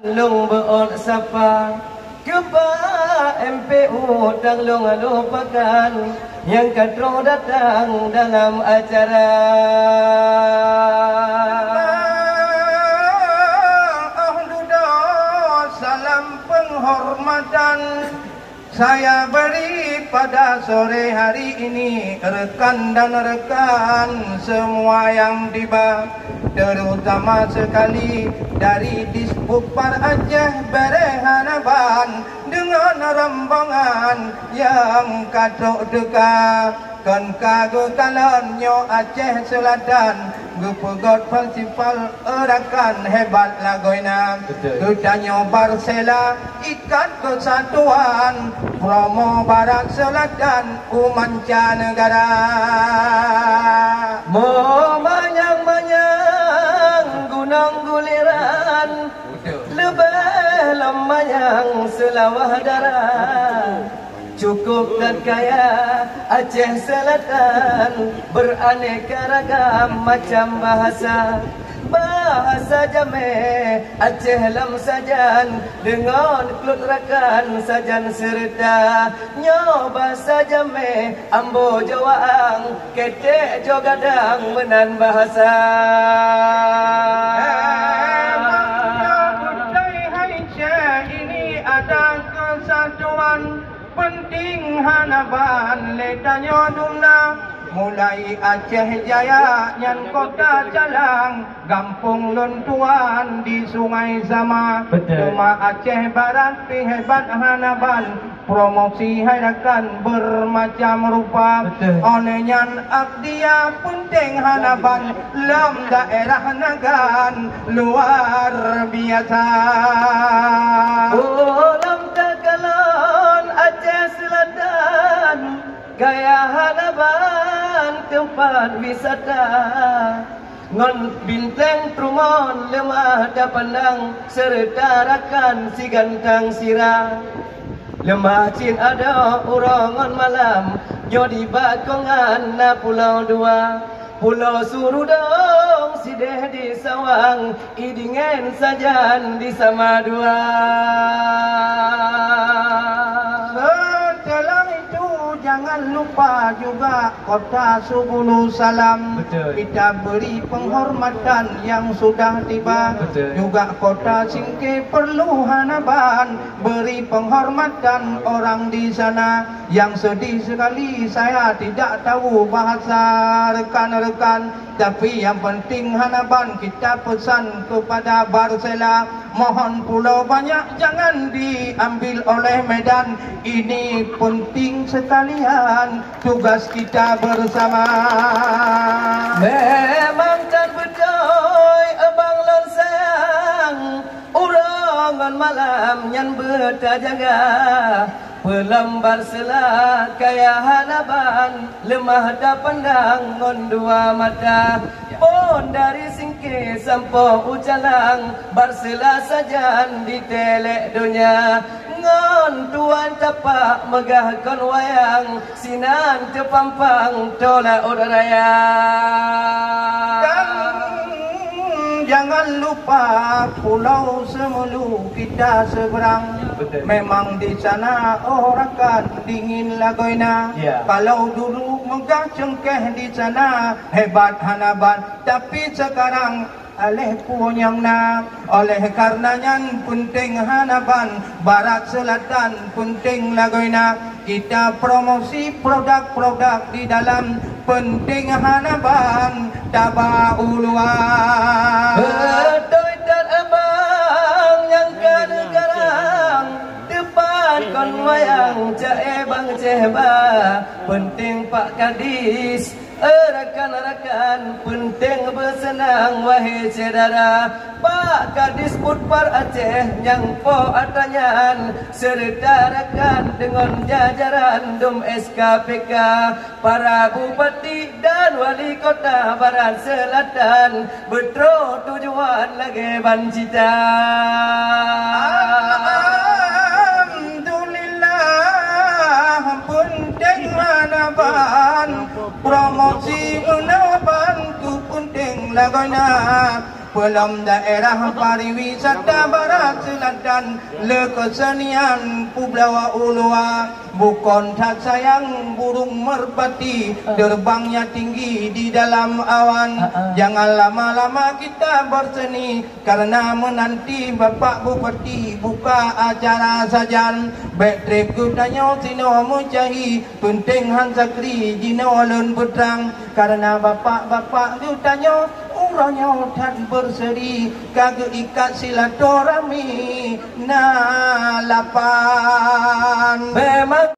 Lung beot sapa Kepa MPU dan lung lupakan yang kadro datang dalam acara. Salam penghormatan saya beri pada sore hari ini rekan dan rekan semua yang tiba, terutama sekali dari Dispupar Aceh Berehanaban dengan rombongan yang kadok deka kan kagu kalon nyo Aceh Selatan gupegot festival erakan hebat lagoina dutanyo Barsela ikat kesatuan promo Barat Selatan umancanegara Mo manyang-manyang gunung guliran lebih lemanyang selawah darah. Cukup dan kaya Aceh Selatan beraneka ragam macam bahasa. Bahasa Jameh Aceh lam sajan dengan klut rakan sajan serta nyo bahasa Jameh ambo Jawaang ketek jo gadang menan bahasa. Ini ada kesatuan penting Hanaban letanyo dumna mulai Aceh Jaya nyan kota Jalang Gampung Lontuan di Sungai Zama cuma Aceh Barat pi hebat Hanaban promosi hadakan bermacam rupa oleh nyan abdia penting Hanaban lam daerah Nagan luar biasa Ulam Takalon Aceh Selatan gaya Hanaban tempat wisata ngon bintang trumon lemah da pandang serta rakan si gantang sirah lemah cin ada urangan malam yo di bakongan na pulau dua Pulau Surudong sideh di Sawang idingen sajan di sama dua. Setelah itu jangan lupa juga kota Subulu Salam. Kita beri penghormatan yang sudah tiba. Juga kota Singke perlu Hanaban beri penghormatan orang di sana. Yang sedih sekali saya tidak tahu bahasa rekan-rekan, tapi yang penting Hanaban kita pesan kepada Barsela, mohon pulau banyak jangan diambil oleh Medan. Ini penting sekalian tugas kita bersama. Memang kan bedoy abang lon sayang urangan malam nyan bertajaga pelambar sela kaya Hanaban lemah da pandang ngon dua mata pon dari Singke sampo Ucalang Barsela sajan di telek dunia ngon tuan tapak megah kon wayang sinan tepampang tolak uraya. Jangan lupa Pulau Semelu kita seberang. Memang di sana orang kan dingin lagoina. Kalau dulu megah cengkeh di sana hebat Hanaban, tapi sekarang aleh punyang na. Oleh karenanya penting Hanaban Barat Selatan penting lagoina. Kita promosi produk-produk di dalam penting Hanaban Daba Uluan. Betul dan abang yang kadang-kadang depan kon wayang jae bang ceba penting Pak Kadis rekan-rekan penting bersenang wahai saudara Pak Kadis Putpar Aceh yang po atanyan serta rekan dengan jajaran dum SKPK para bupati dan wali kota Barat Selatan betro tujuan lagi bancita. Alhamdulillah penting Hanaban promosi Hanaban ku penting lagoina Pelom daerah pariwisata barat selatan le kesenian Pulau Ulua. Bukan tak sayang burung merpati terbangnya tinggi di dalam awan. Jangan lama-lama kita berseni karena menanti Bapak Bupati buka acara sajan. Backtrip kutanya sino mujahi penting hansakri jino lun putrang karena bapak-bapak kutanya umrohnya tan berseri kagak ikat silaturahmi na lapan. Memang